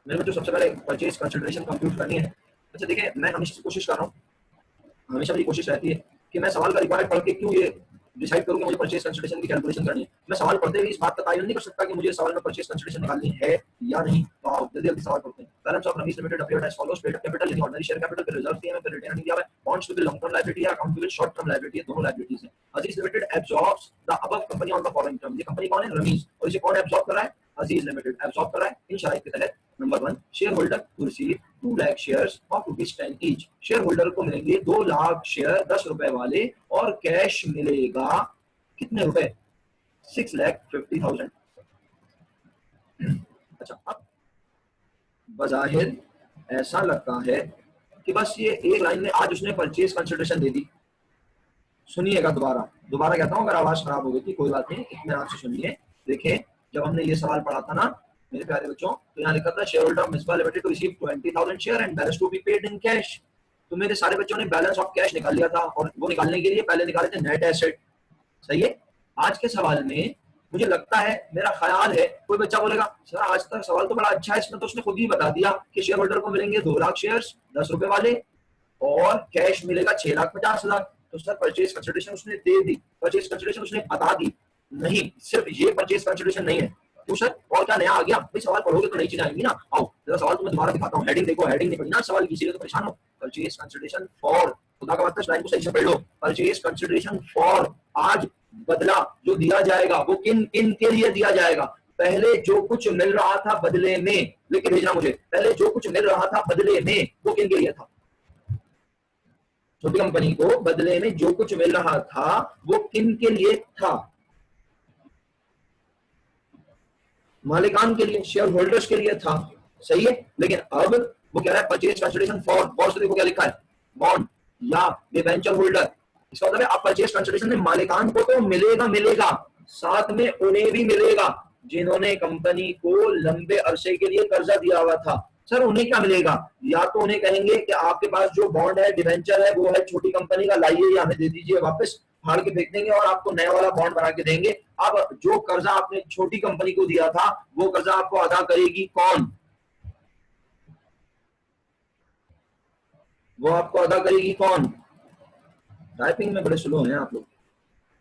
मेरे को सबसे पहले परचेज कंसिडरेशन कंप्यूट करनी है। अच्छा देखिए, मैं हमेशा कोशिश कर रहा हूँ, हमेशा मेरी कोशिश रहती है कि मैं सवाल का रिक्वायर्ड पढ़ के क्यों ये डिसाइड करूँ कि मुझे परचेज कंसिडरेशन की कैलकुलेशन करनी है। मैं सवाल पढ़ते हुए इस बात का तयन नहीं कर सकता कि मुझे सवाल में परचेज कंसिडरेशन निकालनी है या नहीं। तो आओ जल्दी जल्दी सवाल पढ़ते हैं। Balance of Ramiz limited appeared as follows. Paid capital यानी ऑर्डिनरी शेयर कैपिटल, फिर रिजर्व दिए हैं, फिर रिटेन अर्निंग दिया है, bonds to the long term liability है, account to the short term liability है, दोनों लायबिलिटीज हैं। Aziz limited absorbs the above company on the following term. ये कंपनी कौन है? रमीज। और इसे कौन एब्जॉर्ब कर रहा है? अजीज लिमिटेड एब्जॉर्ब कर रहा है इन शराइत के तहत। Number 1, share holder to receive 2 lakh shares of ₹10 each. Share holder को मिलेंगे 2 लाख शेयर 10 रुपए वाले, और कैश मिलेगा कितने रुपए? 6,50,000। अच्छा, अब बजाहिर ऐसा लगता है कि बस ये एक लाइन में आज उसने परचेज कंसिडरेशन दे दी। सुनिएगा, दोबारा कहता हूं, अगर आवाज खराब हो गई थी कोई बात नहीं, इत्मीनान से सुनिए। देखिए, जब हमने ये सवाल पढ़ा था ना मेरे प्यारे बच्चों, तो यहाँ लिखा था share holder of Misba limited to receive 20,000 share and balance to be paid in cash. तो मेरे सारे बच्चों ने बैलेंस ऑफ कैश निकाल लिया था, और वो निकालने के लिए पहले निकाले थे नेट एसेट। सही है। आज के सवाल में मुझे लगता है, मेरा ख्याल है, कोई बच्चा बोलेगा सर आज तक सवाल तो बड़ा अच्छा है, इसमें तो उसने खुद ही बता दिया कि शेयर होल्डर को मिलेंगे 2 लाख शेयर्स 10 रुपए वाले, और कैश मिलेगा 6,50,000। तो सर परचेज कंसिडरेशन उसने दे दी, परचेज कंसिडरेशन उसने बता दी। नहीं, सिर्फ ये परचेज कंसिडरेशन नहीं है। तो सर और क्या नया आ गया? भाई सवाल पढ़ोगे तो नई चीजें आएंगी ना। आओ जरा सवाल तुम्हें दोबारा दिखाता हूँ। हेडिंग देखो, हेडिंग नहीं पढ़ी ना सवाल की, इसीलिए तो परेशान हो। परचेज कंसिडरेशन फॉर, खुदा का वास्ता लाइन को सही से पढ़ लो। परचेज कंसिडरेशन फॉर, आज बदला जो दिया जाएगा वो किन किन के लिए दिया जाएगा? पहले जो कुछ मिल रहा था बदले में, लेके भेजना मुझे, पहले जो कुछ मिल रहा था बदले में वो किन के लिए था? छोटी कंपनी को बदले में जो कुछ मिल रहा था वो किन के लिए था? मालिकान के लिए, शेयर होल्डर्स के लिए था। सही है। लेकिन अब वो कह रहा है परचेज कंसिडरेशन फॉर, बहुत से देखो क्या लिखा है, बॉन्ड या डिबेंचर होल्डर। इसका मतलब है आप परचेज कंसिडरेशन में मालिकान को तो मिलेगा, साथ में उन्हें भी मिलेगा जिन्होंने कंपनी को लंबे अरसे के लिए कर्जा दिया हुआ था। सर उन्हें क्या मिलेगा? या तो उन्हें कहेंगे कि आपके पास जो बॉन्ड है, डिबेंचर है, वो है छोटी कंपनी का, लाइए या हमें दे दीजिए वापस, फाड़ के फेंक देंगे और आपको नया वाला बॉन्ड बना के देंगे। अब जो कर्जा आपने छोटी कंपनी को दिया था वो कर्जा आपको अदा करेगी कौन? वो आपको अदा करेगी कौन? टाइपिंग में बड़े स्लो हैं आप लोग।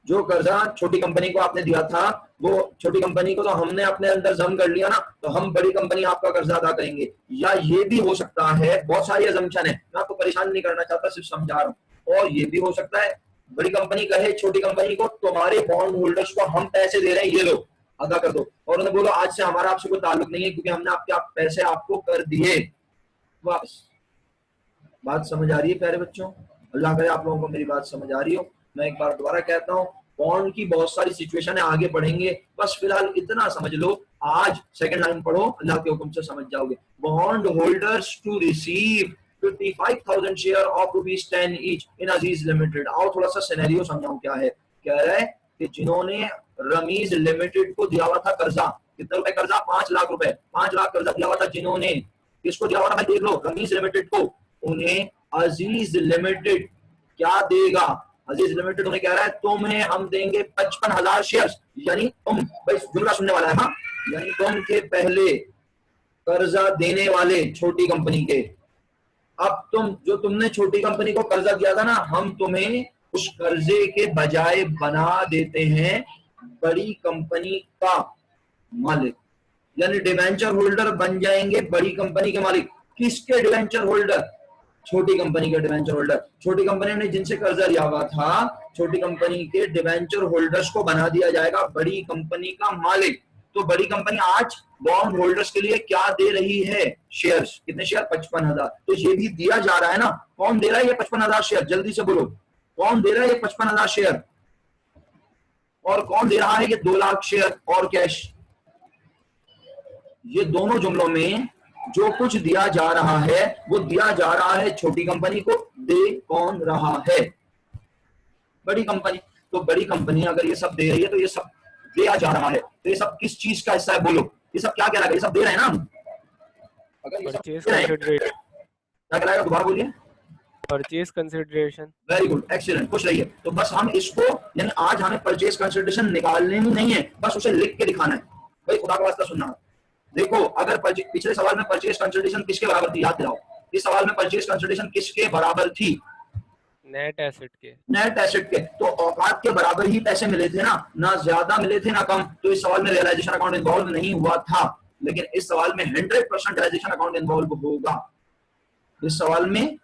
जो कर्जा छोटी कंपनी को आपने दिया था, वो छोटी कंपनी को तो हमने अपने अंदर जम कर लिया ना, तो हम बड़ी कंपनी आपका कर्जा अदा करेंगे। या ये भी हो सकता है, बहुत सारी अजम्पशन है, मैं आपको परेशान नहीं करना चाहता, सिर्फ समझा रहा हूँ। और ये भी हो सकता है बड़ी कंपनी कहे छोटी कंपनी को तुम्हारे बॉन्ड होल्डर्स को हम पैसे दे रहे हैं, ये लो अदा कर दो, और उन्हें बोलो आज से हमारा आपसे कोई ताल्लुक नहीं है क्योंकि हमने आपके पैसे आपको कर दिए वापस। बात समझ आ रही है प्यारे बच्चों? अल्लाह करे आप लोगों को मेरी बात समझ आ रही हो। मैं एक बार दोबारा कहता हूँ, बॉन्ड की बहुत सारी सिचुएशन है, आगे बढ़ेंगे, बस फिलहाल इतना समझ लो। आज सेकंड लाइन पढ़ो, अल्लाह के हुक्म से समझ जाओगे। Bond holders to receive 55,000 share of ₹10 each in Aziz limited. आओ थोड़ा सा सिनेरियो समझाऊं क्या है। कह रहा है कि जिन्होंने रमीज लिमिटेड को दिया हुआ था कर्जा, कितने रुपए कर्जा? 5 लाख रुपए, 5 लाख कर्जा दिया हुआ था। जिन्होंने किसको दिया हुआ था? देख लो, रमीज लिमिटेड को। उन्हें अजीज लिमिटेड क्या देगा? अजीज लिमिटेड उन्हें कह रहा है तुम्हें हम देंगे 55,000 शेयर्स, यानी तुम, भाई जुमला सुनने वाला है, हाँ, यानी तुम के पहले कर्जा देने वाले छोटी कंपनी के, अब तुमने छोटी कंपनी को कर्जा दिया था ना, हम तुम्हें उस कर्जे के बजाय बना देते हैं बड़ी कंपनी का मालिक, यानी डिवेंचर होल्डर बन जाएंगे बड़ी कंपनी के मालिक। किसके डिवेंचर होल्डर? छोटी कंपनी के डिवेंचर होल्डर। छोटी कंपनी ने जिनसे कर्जा लिया हुआ था, छोटी कंपनी के डिवेंचर होल्डर्स को बना दिया जाएगा बड़ी कंपनी का मालिक। तो बड़ी कंपनी आज बॉन्ड होल्डर्स के लिए क्या दे रही है? शेयर्स। कितने शेयर? 55,000। तो ये भी दिया जा रहा है ना। कौन दे रहा है ये 55,000 शेयर? जल्दी से बोलो, कौन दे रहा है ये 55,000 शेयर? और कौन दे रहा है ये 2 लाख शेयर और कैश? ये दोनों जुमलों में जो कुछ दिया जा रहा है वो दिया जा रहा है छोटी कंपनी को, दे कौन रहा है? बड़ी कंपनी। तो बड़ी कंपनी अगर ये सब दे रही है तो ये सब दिया जा रहा है, तो ये सब किस चीज का हिस्सा है? बोलो, ये सब क्या कहलाएगा? ये सब दे रहे हैं ना हम। अगर ये सब क्या कहलाएगा? दोबारा बोलिए। Purchase consideration. Very good, excellent, खुश रहिए। तो बस हम इसको, यानी आज हमें परचेज कंसिडरेशन निकालने ही नहीं है, बस उसे लिख के दिखाना है। भाई खुदा का वास्ता सुनना। देखो अगर पिछले सवाल में परचेज कंसिडरेशन किसके बराबर थी, याद दिलाओ। इस सवाल में परचेज कंसिडरेशन किसके बराबर थी? नेट एसेट के। नेट एसेट के। तो औकात के बराबर ही पैसे मिले थे ना ज्यादा मिले थे ना कम। तो इस सवाल में रियलाइजेशन अकाउंट इन्वॉल्व नहीं हुआ था, लेकिन इस सवाल में 100% रियलाइजेशन अकाउंट इन्वॉल्व होगा। इस सवाल में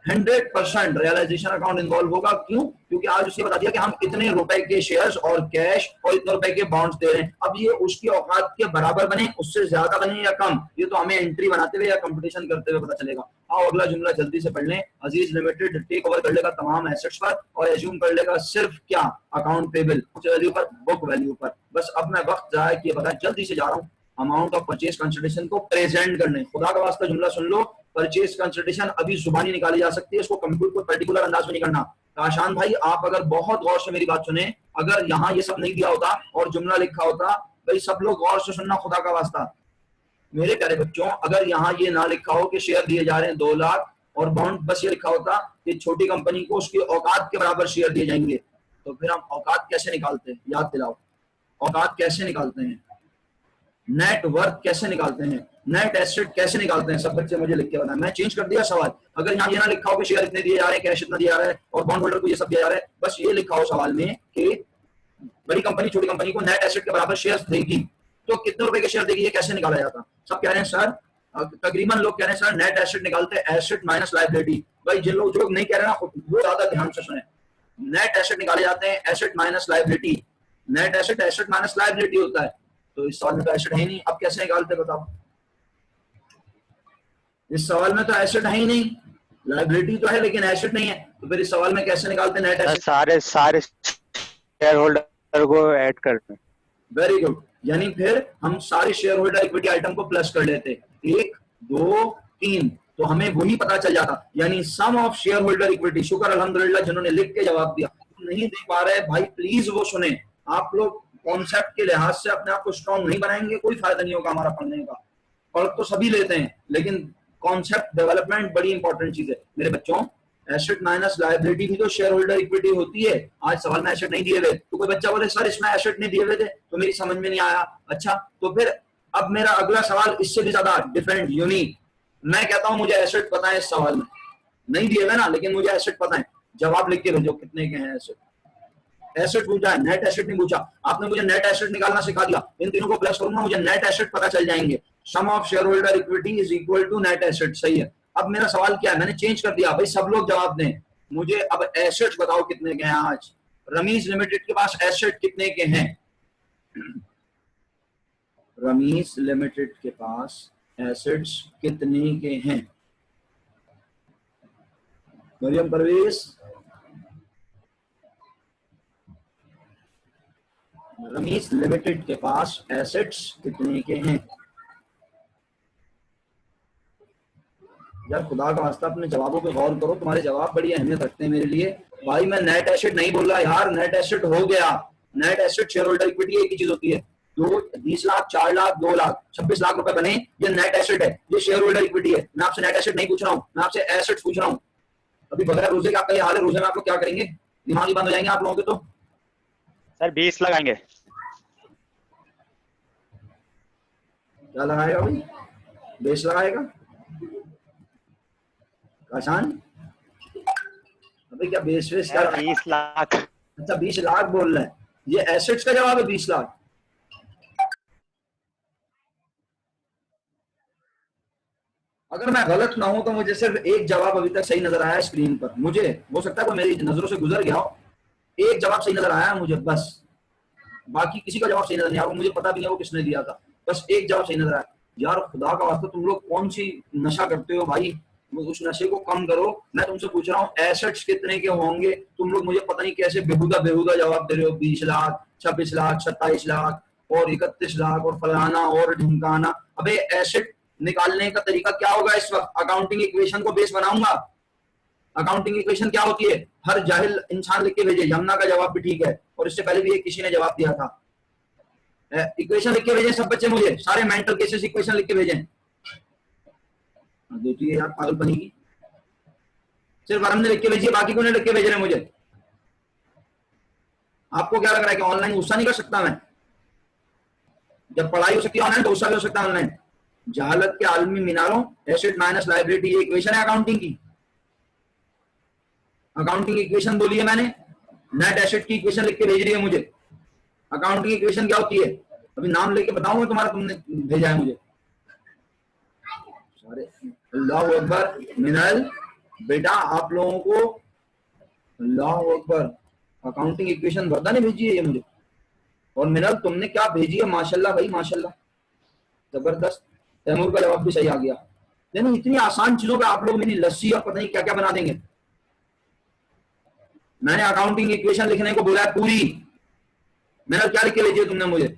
100% रियलाइजेशन अकाउंट इन्वॉल्व होगा। क्यों? क्योंकि आज उसने बता दिया कि हम इतने रुपए के शेयर्स और कैश और इतने रुपए के बॉन्ड्स दे रहे हैं। अब ये उसकी औकात के बराबर बने, उससे ज्यादा बने या कम, ये तो हमें एंट्री बनाते हुए या कंपटीशन करते हुए पता चलेगा। आओ अगला जुमला जल्दी से पढ़ लें। अजीज लिमिटेड टेक ओवर कर लेगा तमाम एसेट्स पर और एज्यूम कर लेगा सिर्फ क्या, अकाउंट पेबल वैल्यू पर, बुक वैल्यू पर। बस अब मैं वक्त जाया किए बगैर जल्दी से जा रहा हूँ अमाउंट ऑफ परचेज कंसिडरेशन को प्रेजेंट करने। खुदा का वास्ता जुमला सुन लो। परचेज कंसिडरेशन अभी जुबानी निकाली जा सकती है, इसको कंप्यूटर को पर्टिकुलर अंदाज में नहीं करना। काशान भाई आप अगर बहुत गौर से मेरी बात सुने, अगर यहाँ ये सब नहीं दिया होता और जुमला लिखा होता, भाई सब लोग गौर से सुनना खुदा का वास्ता मेरे प्यारे बच्चों। अगर यहाँ ये ना लिखा हो कि शेयर दिए जा रहे हैं 2 लाख और बॉन्ड बस ये लिखा होता कि छोटी कंपनी को उसकी औकात के बराबर शेयर दिए जाएंगे, तो फिर हम औकात कैसे निकालते हैं, याद दिलाओ। औकात कैसे निकालते हैं, नेट वर्थ कैसे निकालते हैं, नेट एसेट कैसे निकालते हैं, सब बच्चे मुझे लिख के बताएं। मैं चेंज कर दिया सवाल। अगर यहाँ ये ना लिखा हो कि शेयर इतने दिए जा रहे हैं, कैश इतना दिया जा रहा है और बॉन्ड होल्डर को ये सब दिया जा रहा है, बस ये लिखा हो सवाल में कि बड़ी कंपनी छोटी कंपनी को नेट एसेट के बराबर शेयर देगी, तो कितने रुपए के शेयर देगी, ये कैसे निकाला जाता? सब कह रहे हैं सर, तकरीबन लोग कह रहे हैं सर नेट एसेट निकालते हैं एसेट माइनस लायबिलिटी। भाई जिन लोग जो नहीं कह रहे ना वो ज्यादा ध्यान से सुने। नेट एसेट निकाले जाते हैं asset minus liability. Net asset asset minus liability होता है। तो इस सवाल में तो एसेट है ही नहीं, अब कैसे निकालते बताओ? इस सवाल में तो एसेट है ही नहीं, लायबिलिटी तो है लेकिन एसेट नहीं है, तो फिर इस सवाल में कैसे निकालते नेट एसेट? सारे शेयर होल्डर को ऐड करते हैं। वेरी गुड, यानी फिर हम सारे शेयर होल्डर इक्विटी आइटम को प्लस कर लेते, 1 2 3, तो हमें वही पता चल जाता, यानी सम ऑफ शेयर होल्डर इक्विटी। शुक्र अल्हम्दुलिल्लाह जिन्होंने लिख के जवाब दिया। नहीं दे पा रहे भाई प्लीज वो सुने। आप लोग कॉन्सेप्ट के लिहाज से अपने आप को स्ट्रॉन्ग नहीं बनाएंगे, कोई फायदा नहीं होगा हमारा पढ़ने का। पढ़ तो सभी लेते हैं लेकिन कॉन्सेप्ट डेवलपमेंट बड़ी इंपॉर्टेंट चीज है मेरे बच्चों। एसेट माइनस लायबिलिटी भी तो शेयर होल्डर इक्विटी होती है। आज सवाल में एसेट नहीं दिए हुए, तो कोई बच्चा बोले सर इसमें एसेट नहीं दिए हुए थे तो मेरी समझ में नहीं आया। अच्छा तो फिर अब मेरा अगला सवाल इससे भी ज्यादा डिफरेंट यूनिक। मैं कहता हूं मुझे एसेट पता है, इस सवाल में नहीं दिए हुए ना, लेकिन मुझे एसेट पता है। जवाब लिख के भेजो कितने के हैं एसेट। एसेट पूछा है, नेट एसेट नहीं पूछा। आपने मुझे नेट एसेट निकालना सिखा दिया, इन तीनों को प्लस करूंगा मुझे नेट एसेट पता चल जाएंगे। Sum of share holder equity is equal to net asset, सही है। अब मेरा सवाल क्या है, मैंने चेंज कर दिया, भाई सब लोग जवाब दें मुझे। अब एसेट्स बताओ कितने के हैं आज। रमीज लिमिटेड के पास एसेट कितने के हैं? रमीज लिमिटेड के पास एसेट्स कितने के हैं? मरियम परवेज, रमीज लिमिटेड के पास एसेट्स कितने के हैं? यार खुदा का वास्ता अपने जवाबों पे गौर करो, तुम्हारे जवाब बड़ी अहमियत रखते हैं मेरे लिए। भाई मैं नेट एसेट नहीं बोल रहा यार, नेट एसेट हो गया। Net asset share holder equity एक ही चीज होती है। 20 लाख 4 लाख 2 लाख 26 लाख रुपए बने, ये नेट एसेट है, ये शेयर होल्डर इक्विटी है। मैं आपसे नेट एसेट नहीं पूछ रहा हूँ, मैं आपसे एसेट पूछ रहा हूँ। अभी बगैर रोजे का आपका ये हाल है, रोजे में आप लोग क्या करेंगे? दिमाग ही बंद हो जाएंगे आप लोगों के। तो सर 20 लगाएंगे। क्या लगाएगा भाई? 20 लगाएगा आसान? अभी क्या बेस वेस क्या? 20 लाख। अच्छा 20 लाख बोल रहे हैं, ये एसेट्स का जवाब है 20 लाख। अगर मैं गलत ना हूं तो मुझे सिर्फ एक जवाब अभी तक सही नजर आया स्क्रीन पर। मुझे हो सकता है वो मेरी नजरों से गुजर गया हो, एक जवाब सही नजर आया मुझे बस, बाकी किसी का जवाब सही नजर नहीं आया। मुझे पता भी नहीं वो किसने दिया था, बस एक जवाब सही नजर आया। यार खुदा का वास्ता तुम लोग कौन सी नशा करते हो भाई, उस नशे को कम करो। मैं तुमसे पूछ रहा हूँ एसेट्स कितने के होंगे, तुम लोग मुझे पता नहीं कैसे बेहुदा बेहुदा जवाब दे रहे हो। 20 लाख 26 लाख 27 लाख और 31 लाख और फलाना और ढिमकाना। अबे एसेट निकालने का तरीका क्या होगा इस वक्त? अकाउंटिंग इक्वेशन को बेस बनाऊंगा। अकाउंटिंग इक्वेशन क्या होती है? हर जाहिल इंसान लिख के भेजे। यमुना का जवाब भी ठीक है और इससे पहले भी किसी ने जवाब दिया था। इक्वेशन लिख के भेजें सब बच्चे, मुझे सारे मेंटल केसेस इक्वेशन लिख के भेजें। देखिए यार पागलपनी की, सिर्फ वरुण ने लिख के भेजिए, बाकी को नहीं लिख के भेज रहे मुझे। आपको क्या लग रहा है कि ऑनलाइन गुस्सा नहीं कर सकता मैं? जब पढ़ाई हो सकती है ऑनलाइन तो गुस्सा भी हो सकता है ऑनलाइन। जहालत के आलमी मीनारों, एसेट माइनस लाइबिलिटी, ये इक्वेशन है अकाउंटिंग की। अकाउंटिंग इक्वेशन बोली है मैंने, नेट एसेट की इक्वेशन लिख के भेज रही है मुझे। अकाउंटिंग इक्वेशन क्या होती है अभी नाम लेके बताऊंगा तुम्हारा, तुमने भेजा है मुझे। सारे अल्लाह अकबर। मिनल बेटा आप लोगों को अल्लाह अकबर अकाउंटिंग इक्वेशन वर्दा ने भेजी है ये मुझे। और मिनल तुमने क्या भेजी है, माशाल्लाह भाई माशाल्लाह, जबरदस्त। तैमूर का जवाब भी सही आ गया। लेकिन इतनी आसान चीजों पे आप लोग मेरी लस्सी और पता नहीं क्या क्या बना देंगे। मैंने अकाउंटिंग इक्वेशन लिखने को बोला है पूरी। मैंने क्या लिख के भेजी है तुमने मुझे,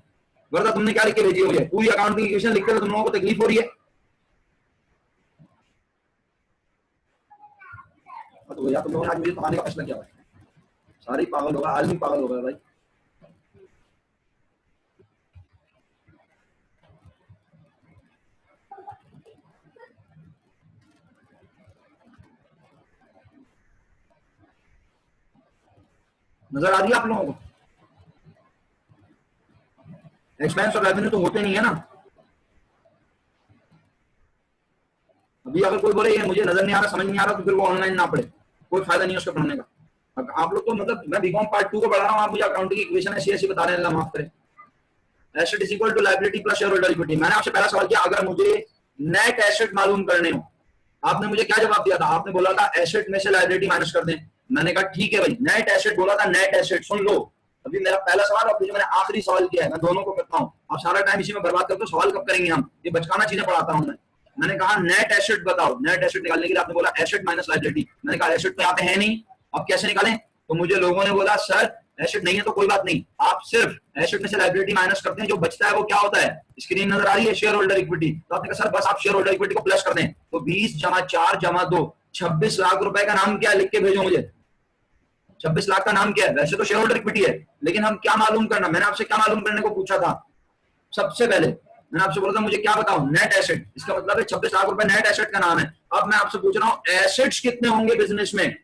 वर्दा तुमने क्या लिख के भेजी है मुझे? पूरी अकाउंटिंग इक्वेशन लिखते हुए तुम लोगों को तकलीफ हो रही है। तो भैया तुम लोगों ने आज मुझे पढ़ाने का फैसला किया है, सारी पागल होगा, आदमी पागल होगा भाई। नजर आ रही है आप लोगों को? एक्सपेंस और रेवेन्यू तो होते नहीं है ना। अभी अगर कोई बोले ये मुझे नजर नहीं आ रहा, समझ नहीं आ रहा, तो फिर वो ऑनलाइन ना पढ़े, कोई फायदा नहीं है उसके पढ़ने का। अब आप लोग तो मतलब मैं बीकॉम पार्ट 2 को पढ़ा रहा हूँ, आप मुझे अकाउंटिंग इक्वेशन ऐसी ऐसी बता रहे हैं, अल्लाह माफ करे। Asset is equal to liability plus share holder equity. मैंने आपसे पहला सवाल किया अगर मुझे नेट एसेट मालूम करने हो, आपने मुझे क्या जवाब दिया था? आपने बोला था एसेट में से लायबिलिटी माइनस कर दें। मैंने कहा ठीक है भाई, नेट एसेट बोला था, नेट एसेट सुन लो। अभी मेरा पहला सवाल और मैंने आखिरी सवाल किया है, मैं दोनों को करता हूँ। आप सारा टाइम इसी में बर्बाद करते हो, सवाल कब करेंगे हम? ये बचकाना चीजें पढ़ाता हूँ मैं। मैंने कहा नेट एसेट बताओ, नेट एसेट निकालने के लिए आपने बोला एसेट माइनस लायबिलिटी। मैंने कहा एसेट तो यहाँ पे है नहीं, अब कैसे निकालें? तो मुझे लोगों ने बोला सर एसेट नहीं है तो कोई बात नहीं, आप सिर्फ एसेट में से लायबिलिटी माइनस करते हैं, जो बचता है वो क्या होता है? स्क्रीन नजर आ रही है, शेयर होल्डर इक्विटी। तो आपने कहा सर बस आप शेयर होल्डर इक्विटी को प्लस कर दें। तो 20 जमा 4 जमा 2 26 लाख रुपए का नाम क्या है, लिख के भेजो मुझे। 26 लाख का नाम क्या है? वैसे तो शेयर होल्डर इक्विटी है, लेकिन हम क्या मालूम करना, मैंने आपसे क्या मालूम करने को पूछा था? सबसे पहले मैंने आपसे बोला था मुझे क्या बताओ, नेट एसेट। इसका मतलब है 26 लाख रुपए नेट एसेट का नाम है। अब मैं आपसे पूछ रहा हूं एसेट्स कितने होंगे बिजनेस में।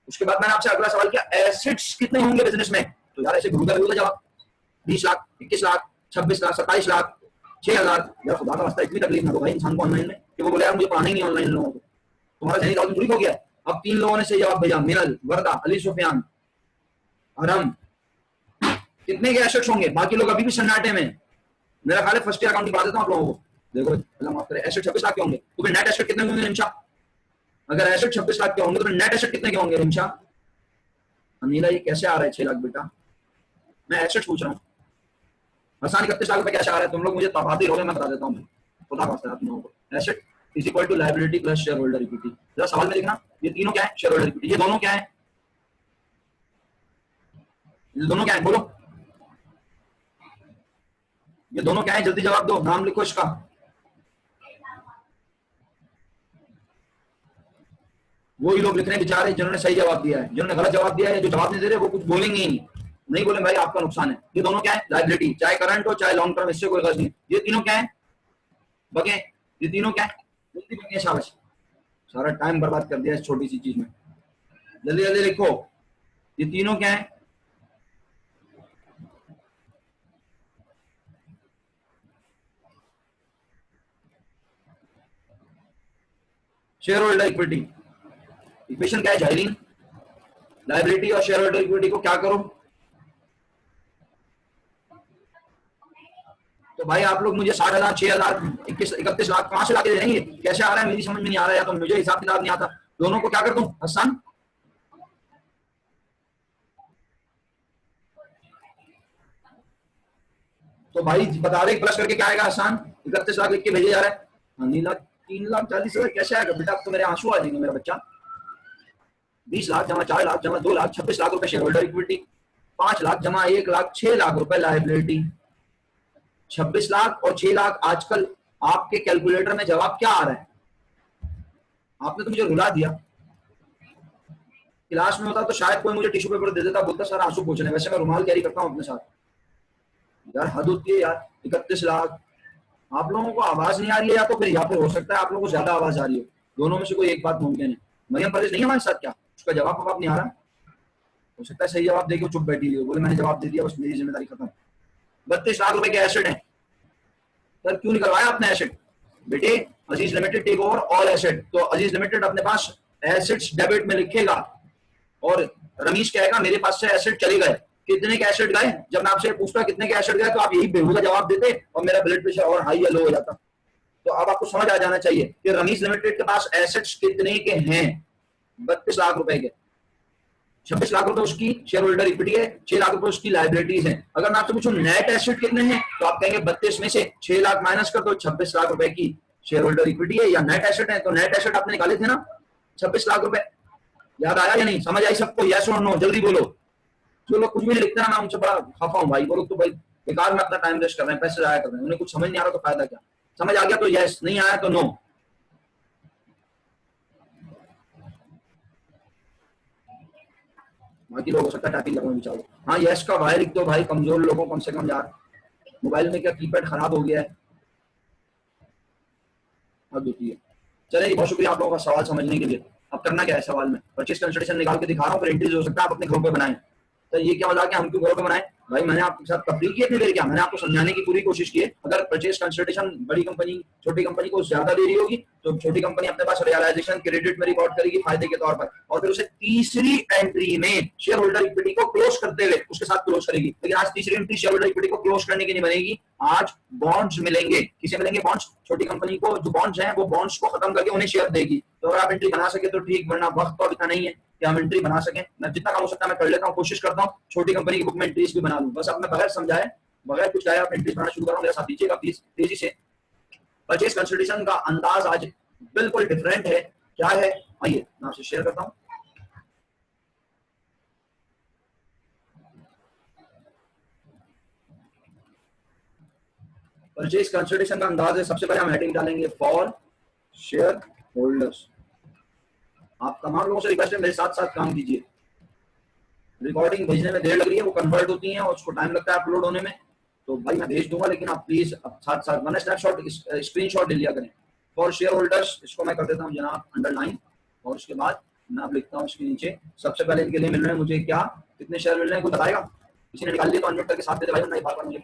उसके बाद मैंने आपसे अगला सवाल किया एसेट्स कितने होंगे बिजनेस में। तो यार ऐसे घूमता घूमता जवाब 20 लाख, 21 लाख, 26 लाख, 27 लाख, 6,000। यार खुदा का वास्ता इतनी तकलीफ ना दो भाई इंसान को ऑनलाइन में कि वो बोले यार मुझे पढ़ाना ही नहीं ऑनलाइन लोगों को। तुम्हारा जहनी दाल पूरी हो गया। अब 3 लोगों ने सही जवाब भेजा, मिनल, वर्दा, अली सुफियान, अरम। कितने के एसेट्स होंगे? बाकी लोग अभी भी सन्नाटे में। मेरा ख्याल है फर्स्ट ईयर अकाउंटिंग बता देता हूं आप लोगों को। देखो अल्लाह माफ करे, एसेट 26 लाख के होंगे तो फिर नेट एसेट कितने होंगे रिमशा? अगर एसेट 26 लाख के होंगे तो नेट एसेट कितने के होंगे रिमशा? अनिला ये कैसे आ रहा है 6 लाख बेटा? मैं एसेट पूछ रहा हूँ। हसन 31 लाख रुपए कैसे आ रहा है? तुम लोग मुझे तबादी हो गए, मैं बता देता हूँ। खुदा वास्ता आप लोगों को asset is equal to liability plus share holder equity. जरा सवाल में देखना, ये तीनों क्या है? Share holder equity. ये दोनों क्या है? ये दोनों क्या है बोलो? ये दोनों क्या है? जल्दी जवाब दो, नाम लिखो इसका। वही लोग लिख रहे हैं बेचारे जिन्होंने सही जवाब दिया है। जिन्होंने गलत जवाब दिया है, जो जवाब नहीं दे रहे, वो कुछ बोलेंगे ही नहीं बोले भाई आपका नुकसान है। ये दोनों क्या है? लायबिलिटी, चाहे करंट हो चाहे लॉन्ग टर्म, इससे कोई गलत नहीं। ये तीनों क्या है? बगे। ये तीनों क्या है? जल्दी बगे, शाबाश। सारा टाइम बर्बाद कर दिया इस छोटी सी चीज में। जल्दी जल्दी लिखो, ये तीनों क्या है? Share holder equity. इक्वेशन क्या है जाहिरीन? लायबिलिटी और शेयर होल्डर इक्विटी को क्या करो? तो भाई आप लोग मुझे 60,000, 6,000, 31 लाख कहां से लाके दे देंगे? कैसे आ रहा है मेरी समझ में नहीं आ रहा है, या तो मुझे हिसाब किताब नहीं आता। दोनों को क्या कर दूं हसन? तो भाई बता रहे प्लस करके क्या आएगा हसन? 31 लाख लिख के भेजे जा रहा है। नीला 3,40,000 कैसे आएगा बेटा? अब तो मेरे आंसू आ जाएंगे मेरा बच्चा। 20 लाख जमा 4 लाख जमा 2 लाख 26 लाख रुपए शेयर होल्डर इक्विटी, 5 लाख जमा 1 लाख 6 लाख रुपए लायबिलिटी। 26 लाख और 6 लाख आजकल आपके कैलकुलेटर में जवाब क्या आ रहा है? आपने तो मुझे रुला दिया। क्लास में होता तो शायद कोई मुझे टिश्यू पेपर दे देता, बोलता सर आंसू पोंछने। वैसे मैं रुमाल कैरी करता हूँ अपने साथ। यार हद होती है यार। 31 लाख। आप लोगों को आवाज नहीं आ रही है, या फिर हो सकता है आप लोगों को ज्यादा आवाज आ रही हो। दोनों में से कोई एक बात मुमकिन है। मरियम परवेज नहीं हमारे साथ क्या? उसका जवाब नहीं आ रहा? हो सकता है सही जवाब देके चुप बैठी हुई हो, बोले मैंने जवाब दे दिया बस मेरी जिम्मेदारी खत्म। 32 लाख रुपए के एसेट है। सर क्यों निकलवाया आपने एसेट? बेटे Aziz limited take over all asset, तो अजीज लिमिटेड अपने पास एसेट्स डेबिट में लिखेगा और रमेश कहेगा मेरे पास से एसेट चले गए। कितने के एसेट गए? जब मैं आपसे पूछता कितने के एसेट गए तो आप यही बेहुदा जवाब देते और मेरा ब्लड प्रेशर और हाई या लो हो जाता। तो अब आपको समझ आ जाना चाहिए कि रमेश लिमिटेड के पास एसेट्स कितने के हैं। 32 लाख रुपए के। 26 लाख रुपए उसकी शेयर होल्डर इक्विटी है, 6 लाख रुपए उसकी लायबिलिटीज हैं। अगर मैं आपसे पूछूं नेट एसेट कितने हैं तो आप कहेंगे 32 में से 6 लाख माइनस कर दो, 26 लाख रुपए की शेयर होल्डर इक्विटी है या नेट एसेट है। तो नेट एसेट आपने निकाले थे ना 26 लाख रुपए। याद आया या नहीं? समझ आई सबको? यस और नो? जल्दी बोलो। जो लोग कुछ भी नहीं लिखते ना, मैं उनसे बड़ा खफा हूं भाई। वो लोग तो भाई बेकार में अपना टाइम वेस्ट कर रहे हैं, पैसे जाया कर रहे हैं। उन्हें कुछ समझ नहीं आ रहा तो फायदा क्या? समझ आ गया तो यस, नहीं आया तो नो। बाकी लोग हो सकता है टाइपिंग करना चाहो। हाँ यस का भाई लिख दो भाई, कमजोर लोगों कम से कम यार। मोबाइल में क्या कीपैड खराब हो गया है? अब देखिए, चलिए बहुत शुक्रिया आप लोगों का सवाल समझने के लिए। अब करना क्या है सवाल में? परचेज कंसल्टेशन निकाल के दिखा रहा हूँ, फिर एंट्रीज हो सकता है आप अपने घरों पे बनाएं। तो ये क्या मजाक है? हम क्यों घरों पे बनाएं भाई? मैंने आपके साथ तफरीक की इतनी देर क्या? मैंने आपको समझाने की पूरी कोशिश की है। अगर परचेज कंसल्टेशन बड़ी कंपनी छोटी कंपनी को ज्यादा दे रही होगी तो छोटी कंपनी अपने पास रियलाइजेशन क्रेडिट में रिकॉर्ड करेगी फायदे के तौर पर, और फिर उसे तीसरी एंट्री में शेयर होल्डर इक्विटी को क्लोज करते हुए उसके साथ क्लोज करेगी। लेकिन आज तीसरी एंट्री शेयर होल्डर इक्विटी को क्लोज करने की नहीं बनेगी। आज बॉन्ड्स मिलेंगे। किसे मिलेंगे बॉन्ड्स? छोटी कंपनी को जो बॉन्ड्स हैं वो बॉन्ड्स को खत्म करके उन्हें शेयर देगी। तो अगर आप एंट्री बना सके तो ठीक, वरना वक्त तो इतना नहीं है कि हम एंट्री बना सकें। मैं जितना काम हो सकता है मैं कर लेता हूँ, कोशिश करता हूँ छोटी कंपनी की बुक में एंट्रीज भी बना लूँ। बस अब मैं बगैर समझाए बगैर कुछ आया आप एंट्रीज बनाना शुरू करो, मेरे साथ दीजिएगा प्लीज तेजी से। परचेज कंसल्टेशन का अंदाज आज बिल्कुल डिफरेंट है। क्या है आइए मैं आपसे शेयर करता हूँ। परचेज कंसल्टेशन का अंदाज है, सबसे पहले हम हेडिंग डालेंगे फॉर शेयर होल्डर्स। आप तमाम लोगों से रिक्वेस्ट है मेरे साथ साथ काम कीजिए। रिकॉर्डिंग भेजने में देर लग रही है, वो कन्वर्ट होती है और उसको टाइम लगता है अपलोड होने में। तो भाई मैं भेज दूंगा, लेकिन आप प्लीज साथ साथ वन स्नैपशॉट स्क्रीनशॉट ले लिया करें। फॉर शेयर होल्डर्स इसको मैं कर देता हूँ जनाब अंडरलाइन, और उसके बाद मैं अब लिखता हूँ इसके नीचे सबसे पहले इनके लिए मिल रहे हैं मुझे क्या, कितने शेयर मिल रहे हैं कोई बताएगा? किसी ने निकाल लिया तो अनम्यूट करके साथ दे दे भाई। नहीं बार बार मुझे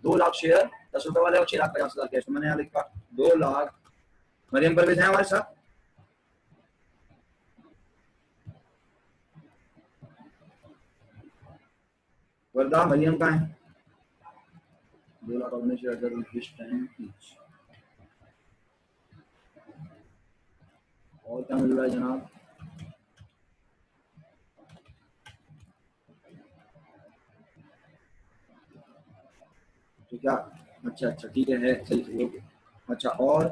2 लाख शेयर 10 रुपए वाले और 6,50,000 कैश। तो मैंने यहाँ लिखा 2 लाख। मरियम परवेज है हमारे साथ? वर्दा मरियम का है? 2 लाख ₹19,000 टाइम ईच। और क्या मिल रहा है जनाब? तो क्या अच्छा ठीक है सही ओके। अच्छा और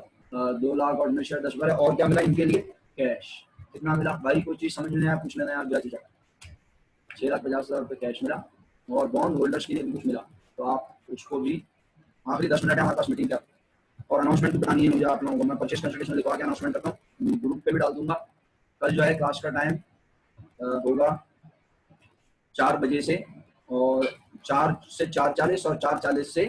2 लाख और 19,000 और क्या मिला इनके लिए? कैश। कितना मिला भाई? कोई चीज समझ में आया पूछ लेना यार। 6,50,000 कैश मिला और बॉन्ड होल्डर्स के लिए भी कुछ मिला। तो आप उसको भी आखिरी 10 मिनट है हमारे पास मीटिंग का, और अनाउंसमेंट भी बनानी है मुझे आप लोगों को। मैं परचेज कंसल्टेशन लिखवा के अनाउंसमेंट करता हूँ, ग्रुप पे भी डाल दूंगा। कल जो है क्लास का टाइम होगा 4 बजे से, और 4 से 4:40 और 4:40 से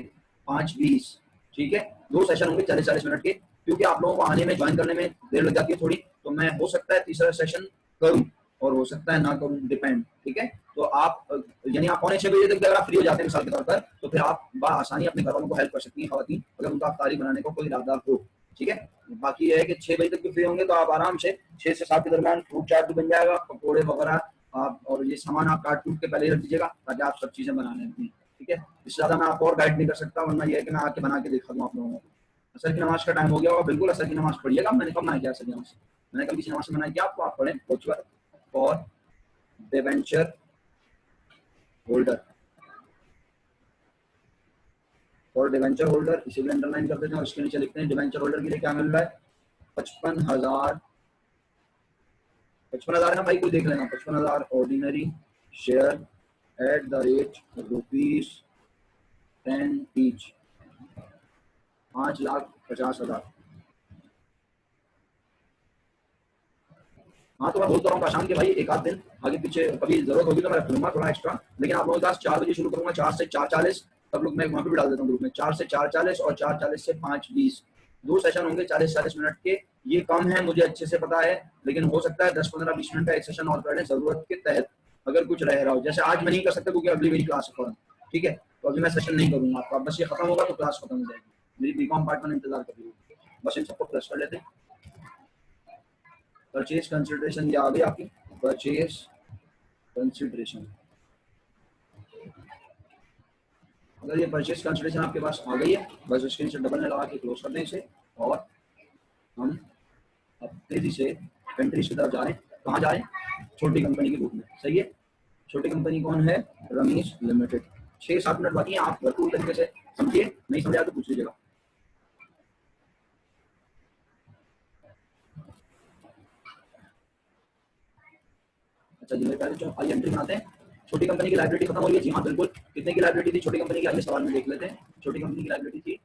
5:20। ठीक है, 2 सेशन होंगे 40-40 मिनट के। क्योंकि आप लोगों को आने में ज्वाइन करने में देर लग जाती है थोड़ी, तो मैं हो सकता है तीसरा सेशन करूं और हो सकता है ना करूं, डिपेंड। ठीक है, तो आप यानी आप 5:45 बजे तक अगर आप फ्री हो जाते हैं मिसाल के तौर पर, तो फिर आप आसानी अपने घर वालों को हेल्प कर सकती हैं खवातीन, अगर उनका अफ्तारी बनाने को कोई इरादा हो। ठीक है, बाकी ये है कि 6 बजे तक भी फ्री होंगे तो आप आराम से 6 से 7 के दरमियान फ्रूट चाट भी बन जाएगा, पकौड़े वगैरह आप, और ये सामान आप काट कूट के पहले ही रख दीजिएगा ताकि आप सब चीजें बना लें। ठीक है, इससे ज्यादा मैं आपको और गाइड नहीं कर सकता, वरना ये है कि मैं आके बना के दिखा दूं आप लोगों को। असर की नमाज का टाइम हो गया होगा, बिल्कुल असर की नमाज पढ़िएगा। मैंने कब मना किया असर की नमाज? मैंने कल किसी नमाज से मना किया आपको? आप पढ़ें for debenture holder, for debenture holder, इसीलिए अंडरलाइन कर देते हैं और इसके नीचे लिखते हैं डिबेंचर होल्डर के लिए क्या मिल रहा है? 55,000 ना भाई, कोई देख लेना। 55,000 ordinary share at the rate ₹10 each, 5,50,000। हाँ तो मैं बोलता हूँ प्रशांत के भाई एक आध दिन आगे पीछे कभी जरूरत होगी तो मैं रख लूंगा थोड़ा एक्स्ट्रा, लेकिन आप लोगों के पास 4 बजे शुरू करूंगा, 4 से 4:40। सब लोग मैं वहां पे भी डाल देता हूँ ग्रुप में, 4 से 4:40 और 4:40 से 5:20। 2 सेशन होंगे 40-40 मिनट के। ये कम है मुझे अच्छे से पता है, लेकिन हो सकता है 10-15-20 मिनट का एक सेशन और कर लें जरूरत के तहत, अगर कुछ रह रहा हो। जैसे आज मैं नहीं कर सकता क्योंकि अगली मेरी क्लास है, ठीक है, तो अभी मैं सेशन नहीं करूंगा आपका, बस ये खत्म होगा तो क्लास खत्म हो जाएगी। मेरी बीकॉम पार्टनर इंतजार कर रही है, बस इन सबको प्लस कर लेते हैं। परचेज कंसिडरेशन ये आ गई आपकी, परचेज कंसिडरेशन। अगर ये परचेज कंसिडरेशन आपके पास आ गई है, बस स्क्रीन से डबल लगा के क्लोज कर दें इसे, और हम अब तेजी से कंट्रीज की तरफ जा रहे हैं। कहाँ जा रहे हैं? छोटी कंपनी के रूप में। सही है, छोटी कंपनी कौन है? रमीज लिमिटेड। 6-7 मिनट बाकी हैं, आप भरपूर तरीके से समझिए, नहीं समझा तो पूछ लीजिएगा। अच्छा जी, मेरे पहले जो आई एंट्री बनाते हैं। छोटी कंपनी की लाइबिलिटी खत्म हो रही है जी हाँ बिल्कुल। कितने की लाइबिलिटी थी छोटी कंपनी की? आइए सवाल में देख लेते हैं। छोटी कंपनी की लाइबिलिटी थी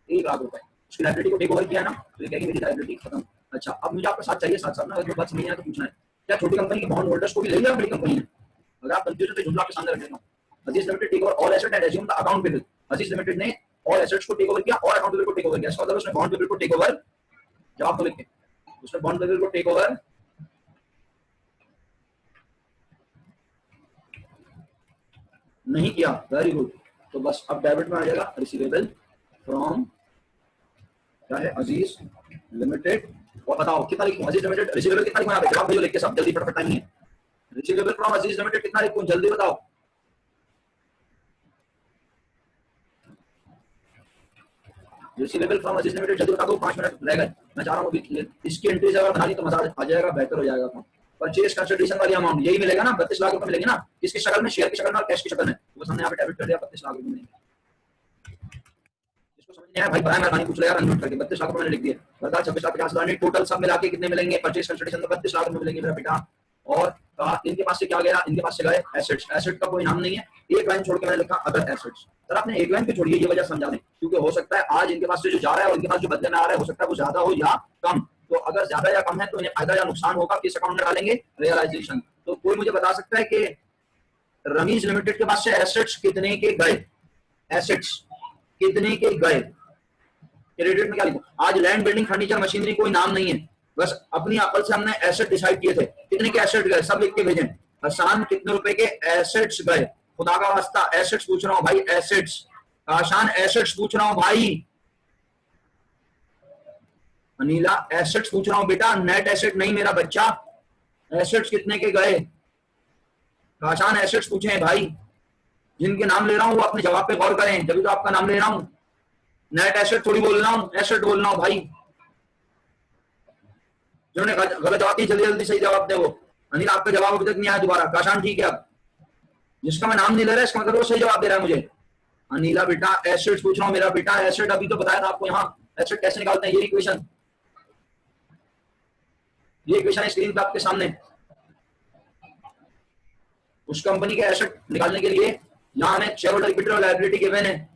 1 लाख रुपए। उसकी लाइबिलिटी को टेक ओवर किया ना, तो ये कहेगी मेरी लाइबिलिटी खत्म। अच्छा, अब मुझे आपका साथ चाहिए, साथ साथ ना अगर बात समझ नहीं आए तो पूछना है, क्या छोटी कंपनी के बॉन्ड होल्डर्स को भी ले लिया बड़ी कंपनी ने? अगर आप कंफ्यूज हो तो जुमला आपके सामने रख देता हूँ। Aziz limited take over all asset and assume the account payable. Aziz limited ने ऑल एसेट्स को टेक ओवर किया और अकाउंट पेबल को टेक ओवर किया। इसका मतलब उसने बॉन्ड पेबल को टेक ओवर, जवाब तो लिखते, उसने बॉन्ड पेबल को टेक ओवर नहीं किया। Very good. तो बस अब डेबिट में आ जाएगा रिसीवेबल फ्रॉम क्या है? अजीज लिमिटेड। और बताओ कितना लिखूं? अजीज लिमिटेड रिसीवेबल कितना लिखूं? जवाब भेजो लिख के, सब जल्दी फटाफट टाइम है। रिसीवेबल फ्रॉम अजीज लिमिटेड कितना लिखूं? जल्दी बताओ। रिसीवेबल फ्रॉम अजीज लिमिटेड जल्दी बता दो, 5 मिनट रह गए। मैं चाह रहा हूँ इसकी एंट्री अगर बना ली तो मजा आ जाएगा, बेहतर हो जाएगा। परचेज कंसिडरेशन वाली अमाउंट यही मिलेगा ना, 32 लाख रुपए मिलेंगे ना। किसकी शक्ल में? शेयर की शक्ल में और कैश की शक्ल में। वो हमने यहाँ पे डेबिट कर दिया, 32 लाख रुपए मिलेंगे। इसको समझ नहीं आया भाई, बड़ा मेहरबानी पूछ लिया, अनम्यूट करके 32 लाख रुपए मैंने लिख दिए। बता 26,50,000 टोटल सब मिला के कितने मिलेंगे? परचेज कंसिडरेशन तो 32 लाख रुपए मिलेंगे मेरा बेटा। और कहा इनके पास से क्या गया? इनके पास से गए एसेट्स। एसेट का कोई नाम नहीं है, एक लाइन छोड़ के मैंने लिखा अदर एसेट्स। सर आपने एक लाइन पे छोड़ी है, ये वजह समझा दें, क्योंकि हो सकता है आज इनके पास से जो जा रहा है और इनके पास जो बदले में आ रहा है हो सकता है वो ज्यादा हो या कम। तो अगर ज्यादा या कम है तो इन्हें फायदा या नुकसान होगा, किस अकाउंट में डालेंगे? रियलाइजेशन। तो कोई मुझे बता सकता है कि रमीज लिमिटेड के पास से एसेट्स कितने के गए? एसेट्स कितने के गए? क्रेडिट में क्या लिखूं? आज लैंड, बिल्डिंग, फर्नीचर, मशीनरी कोई नाम नहीं है, बस अपनी अकल से हमने एसेट डिसाइड किए थे। कितने के एसेट गए सब लिख के भेजें। आसान कितने रुपए के एसेट्स गए? खुदा का वास्ता एसेट्स पूछ रहा हूं भाई, एसेट्स। आसान एसेट्स पूछ रहा हूं भाई। अनीला एसेट्स पूछ रहा हूं बेटा, नेट एसेट नहीं मेरा बच्चा। एसेट्स कितने के गए? आसान एसेट्स पूछे भाई। जिनके नाम ले रहा हूं वो अपने जवाब पे गौर करें, जब तो आपका नाम ले रहा हूं। नेट एसेट थोड़ी बोल रहा हूं, एसेट बोल रहा हूं भाई। जिन्होंने गलत जवाब दिया जल्दी जल्दी सही जवाब दे। वो अनिल आपका जवाब अभी तक नहीं आया दोबारा। काशान ठीक है, अब जिसका मैं नाम नहीं ले रहा इसका मतलब वो सही जवाब दे रहा है मुझे। अनिला बेटा एसेट पूछ रहा हूँ मेरा बेटा, एसेट अभी तो बताया था आपको। यहाँ एसेट कैसे निकालते हैं? ये इक्वेशन, ये इक्वेशन स्क्रीन पे आपके सामने। उस कंपनी के एसेट निकालने के लिए यहाँ हमें शेयर होल्डर इक्विटी और लायबिलिटी गिवन है,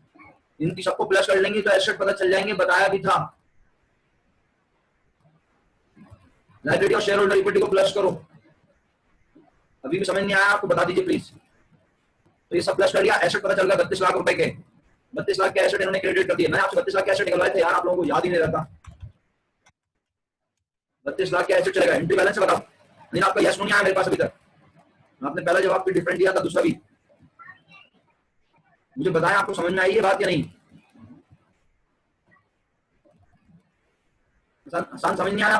इनकी सबको प्लस कर लेंगे तो एसेट पता चल जाएंगे, बताया भी था। लायबिलिटी और शेयर होल्डर इक्विटी को प्लस करो। अभी भी समझ नहीं आया आपको? बता दीजिए प्लीज। तो ये सब प्लस कर दिया, एसेट पता चल गया 32 लाख रुपए के। 32 लाख के एसेट इन्होंने क्रेडिट कर दिए। मैंने आपसे 32 लाख के एसेट निकलवाए थे यार, आप लोगों को याद ही नहीं रहता। 32 लाख के एसेट चलेगा। एंट्री बैलेंस बताओ। नहीं आपका यस नहीं आया मेरे पास अभी तक। आपने पहला जवाब भी डिफरेंट दिया था, दूसरा भी। मुझे बताएं आपको समझ में आई ये बात या नहीं? आसान समझ नहीं आया?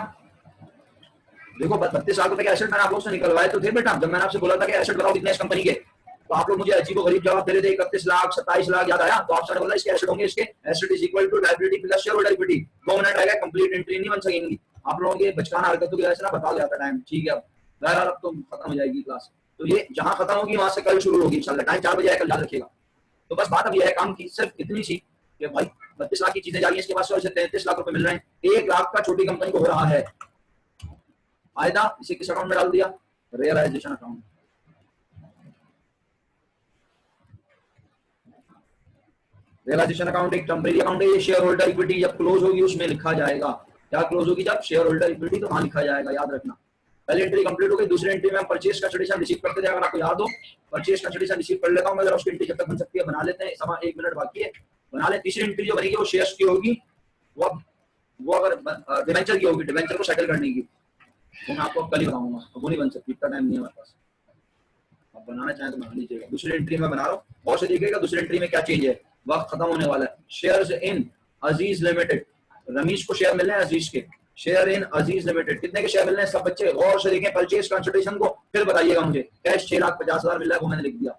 देखो 32 लाख रुपए के एसेट मैंने आप लोगों से निकलवाए तो थे बेटा। जब मैंने आपसे बोला था कि एसेट बताओ कितने इस कंपनी के, तो आप लोग मुझे अजीब गरीब जवाब दे रहे थे, 31 लाख 27 लाख याद आया। तो आपसे बोला इसके एसेट होंगे, इसके asset is equal to liability plus share holder equity. 2 minute रहेगा, कंप्लीट एंट्री नहीं बन सकेंगी। आप लोगों के बचकाना हरकतों की वजह से ना बता दिया था टाइम। ठीक है, बहरहाल अब तो खत्म हो जाएगी क्लास। तो ये जहां खत्म होगी वहां से कल शुरू होगी इंशाल्लाह। टाइम 4 बजे है, कल याद रखिएगा। तो बस बात अब यह है काम की, सिर्फ इतनी सी कि भाई 32 लाख की चीजें जा रही है, इसके पास 33 लाख रुपए मिल रहे हैं। 1 लाख का छोटी कंपनी को हो रहा है फायदा। इसे किस अकाउंट में डाल दिया? Realization account. रियलाइजेशन अकाउंट एक टेम्परेरी अकाउंट है। ये शेयर होल्डर इक्विटी जब क्लोज होगी उसमें लिखा जाएगा। क्या क्लोज होगी? जब शेयर होल्डर इक्विटी, तो वहां लिखा जाएगा, याद रखना। पहली एंट्री कंप्लीट हो गई, दूसरी एंट्री में हम परचेज कंसिडरेशन रिसीव करते थे। अगर आपको याद हो, परचेज कंसिडरेशन रिसीव कर लेता हूं मैं, जरा उसकी एंट्री जब तक बन सकती है बना लेते हैं। समा 1 मिनट बाकी है, बना ले। तीसरी एंट्री जो बनेगी वो शेयर्स की होगी। वो अगर डिवेंचर की होगी, डिवेंचर को सेटल करने की, तो मैं आपको कल ही बताऊंगा। वो नहीं बन सकती, इतना टाइम नहीं है हमारे पास। आप बनाना चाहें तो बना लीजिएगा। दूसरी एंट्री में बना रहा हूँ, और से देखिएगा दूसरी एंट्री में क्या चेंज है। वक्त खत्म होने वाला है। Shares in Aziz limited, Ramish को शेयर मिल रहे हैं अजीज के, शेयर इन अजीज लिमिटेड, कितने के शेयर मिल रहे हैं सब बच्चे गौर से देखें परचेज कंसल्टेशन को, फिर बताइएगा मुझे। कैश 6,50,000 मिल रहा है, वो मैंने लिख दिया,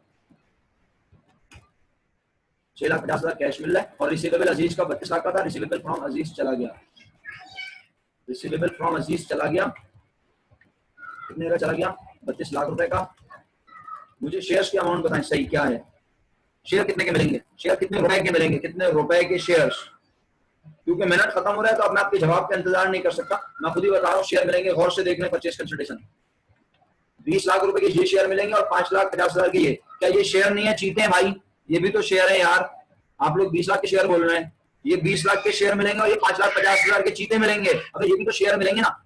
6,50,000 कैश मिल रहा है। और रिसीवेबल अजीज का 32 लाख का था, रिसीवेबल फ्रॉम अजीज चला गया, रिसीवेबल फ्रॉम अजीज चला गया, कितने का चला गया, 32 लाख रुपए का। मुझे शेयर्स की अमाउंट बताएं सही क्या है, शेयर कितने के मिलेंगे, शेयर कितने रुपए के मिलेंगे, कितने रुपए के शेयर्स, क्योंकि मिनट खत्म हो रहा है तो अब मैं आपके जवाब का इंतजार नहीं कर सकता, मैं खुद ही बता रहा हूँ। शेयर मिलेंगे, गौर से देख लें परचेज कंसल्टेशन, 20 लाख रुपए के ये शेयर मिलेंगे और 5,50,000 के ये, क्या ये शेयर नहीं है, चीते हैं भाई, ये भी तो शेयर है यार। आप लोग 20 लाख के शेयर बोल रहे हैं, ये 20 लाख के शेयर मिलेंगे और ये 5,50,000 के चीते मिलेंगे, अगर ये भी तो शेयर मिलेंगे ना।